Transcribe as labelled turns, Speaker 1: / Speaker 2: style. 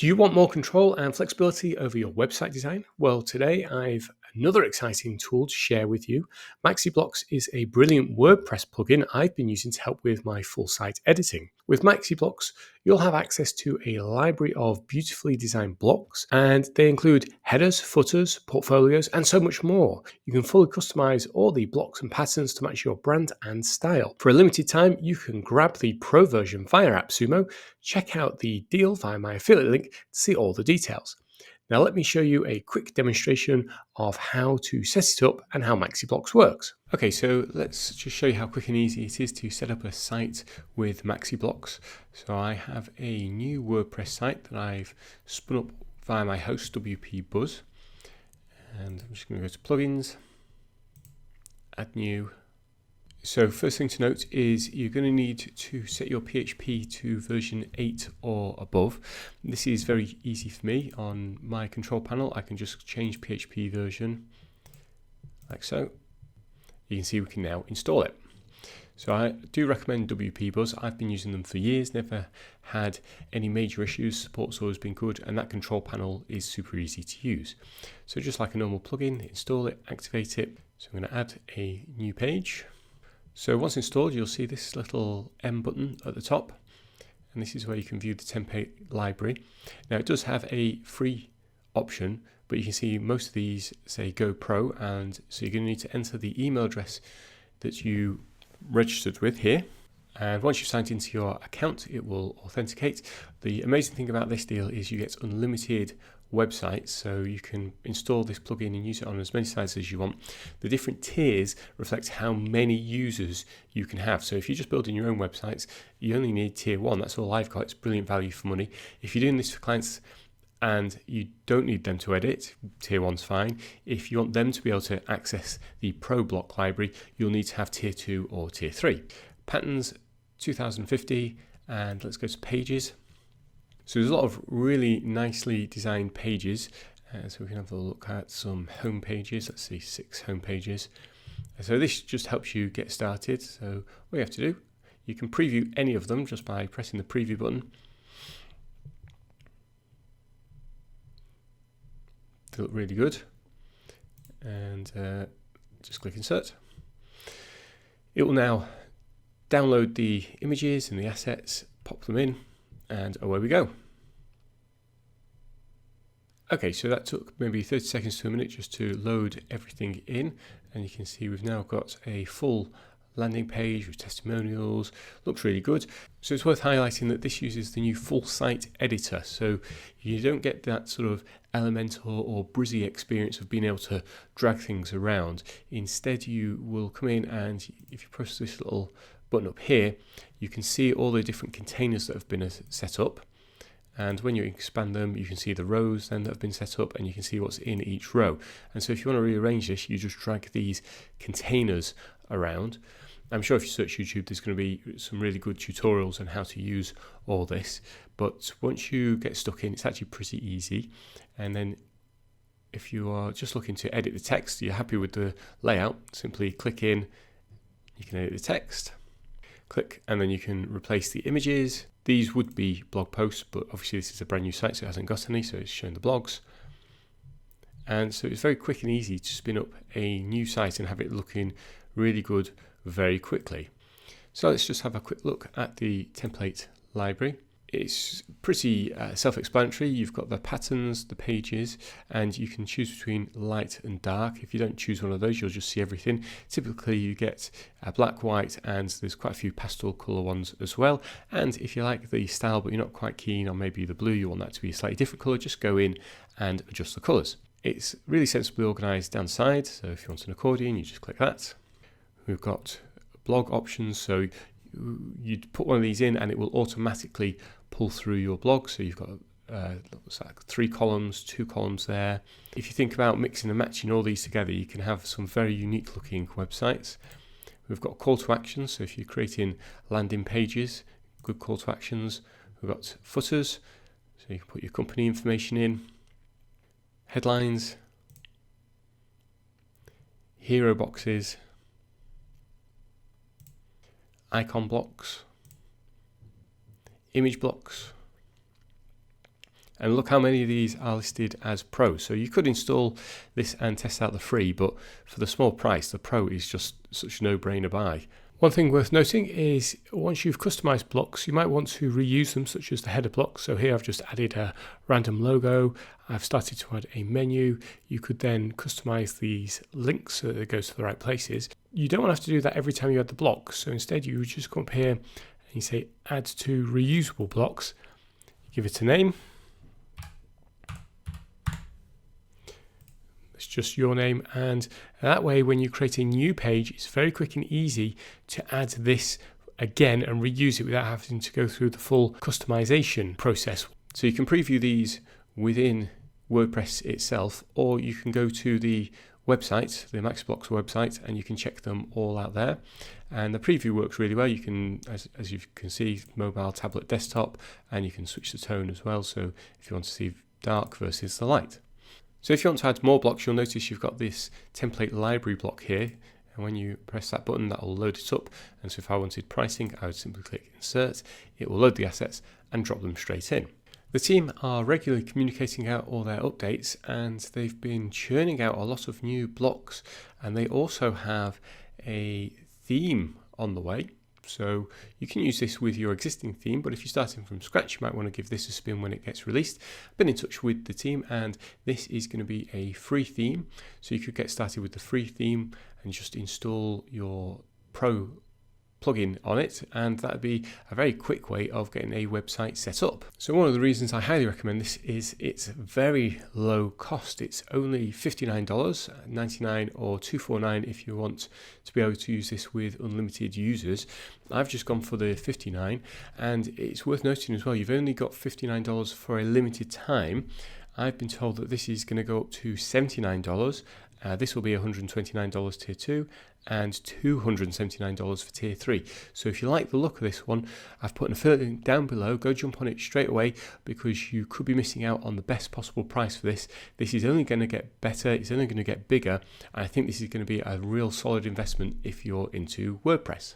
Speaker 1: Do you want more control and flexibility over your website design? Well, today I've another exciting tool to share with you. MaxiBlocks is a brilliant WordPress plugin I've been using to help with my full site editing. With MaxiBlocks, you'll have access to a library of beautifully designed blocks, and they include headers, footers, portfolios, and so much more. You can fully customize all the blocks and patterns to match your brand and style. For a limited time, you can grab the Pro version via AppSumo. Check out the deal via my affiliate link to see all the details. Now let me show you a quick demonstration of how to set it up and how MaxiBlocks works. Okay, so let's just show you how quick and easy it is to set up a site with MaxiBlocks. So I have a new WordPress site that I've spun up via my host WP Buzz. And I'm just going to go to plugins, add new. So first thing to note is you're going to need to set your PHP to version 8 or above. This is very easy for me. On my control panel, I can just change PHP version like so. You can see we can now install it. So I do recommend WP Buzz. I've been using them for years, never had any major issues. Support's always been good, and that control panel is super easy to use. So just like a normal plugin, install it, activate it. So I'm going to add a new page. So once installed, you'll see this little M button at the top, and this is where you can view the template library. Now it does have a free option, but you can see most of these say Go Pro, and so you're going to need to enter the email address that you registered with here. And once you've signed into your account, it will authenticate. The amazing thing about this deal is you get unlimited websites, so you can install this plugin and use it on as many sites as you want. The different tiers reflect how many users you can have. So if you're just building your own websites, you only need tier 1. That's all I've got. It's brilliant value for money. If you're doing this for clients and you don't need them to edit, tier 1's fine. If you want them to be able to access the Pro block library, you'll need to have tier 2 or tier 3. Patterns 2050, and let's go to pages. So there's a lot of really nicely designed pages. So we can have a look at some home pages. Let's see, 6 home pages. So this just helps you get started. So what you have to do, you can preview any of them just by pressing the preview button. They look really good. And just click insert. It will now download the images and the assets, pop them in, and away we go. Okay, so that took maybe 30 seconds to a minute just to load everything in, and you can see we've now got a full landing page with testimonials. Looks really good. So it's worth highlighting that this uses the new full site editor, so you don't get that sort of Elementor or Brizy experience of being able to drag things around. Instead, you will come in, and if you press this little button up here, you can see all the different containers that have been set up, and when you expand them, you can see the rows then that have been set up, and you can see what's in each row. And so if you want to rearrange this, you just drag these containers around. I'm sure if you search YouTube, there's going to be some really good tutorials on how to use all this, but once you get stuck in, it's actually pretty easy. And then if you are just looking to edit the text, you're happy with the layout, simply click in, you can edit the text. Click, and then you can replace the images. These would be blog posts, but obviously this is a brand new site, so it hasn't got any, so it's showing the blogs. And so it's very quick and easy to spin up a new site and have it looking really good very quickly. So let's just have a quick look at the template library. It's pretty self-explanatory. You've got the patterns, the pages, and you can choose between light and dark. If you don't choose one of those, you'll just see everything. Typically you get black, white, and there's quite a few pastel colour ones as well. And if you like the style but you're not quite keen on maybe the blue, you want that to be a slightly different colour, just go in and adjust the colours. It's really sensibly organised down the side, so if you want an accordion, you just click that. We've got blog options, so you'd put one of these in and it will automatically pull through your blog. So you've got looks like 3 columns, 2 columns there. If you think about mixing and matching all these together, you can have some very unique looking websites. We've got call to actions, so if you're creating landing pages, good call to actions. We've got footers, so you can put your company information in. Headlines, hero boxes, icon blocks, image blocks, And look how many of these are listed as Pro. So you could install this and test out the free, but for the small price, the Pro is just such a no-brainer buy. One thing worth noting is once you've customized blocks, you might want to reuse them, such as the header block. So here I've just added a random logo. I've started to add a menu. You could then customize these links so that it goes to the right places. You don't want to have to do that every time you add the blocks. So instead you would just come up here and you say add to reusable blocks. You give it a name. It's just your name, and that way when you create a new page, it's very quick and easy to add this again and reuse it without having to go through the full customization process. So you can preview these within WordPress itself, or you can go to the website, the MaxiBlocks website, and you can check them all out there. And the preview works really well. You can, as you can see, mobile, tablet, desktop, and you can switch the tone as well. So if you want to see dark versus the light. So if you want to add more blocks, you'll notice you've got this template library block here. And when you press that button, that will load it up. And so if I wanted pricing, I would simply click insert. It will load the assets and drop them straight in. The team are regularly communicating out all their updates, and they've been churning out a lot of new blocks. And they also have a theme on the way. So you can use this with your existing theme, but if you're starting from scratch, you might want to give this a spin when it gets released. I've been in touch with the team, and this is going to be a free theme. So you could get started with the free theme and just install your Pro plugin on it, and that'd be a very quick way of getting a website set up. So one of the reasons I highly recommend this is it's very low cost. It's only $59, $99 or $249 if you want to be able to use this with unlimited users. I've just gone for the $59, and it's worth noting as well, you've only got $59 for a limited time. I've been told that this is going to go up to $79. This will be $129 tier 2 and $279 for tier 3. So if you like the look of this one, I've put an affiliate link down below. Go jump on it straight away, because you could be missing out on the best possible price for this. This is only going to get better. It's only going to get bigger. And I think this is going to be a real solid investment if you're into WordPress.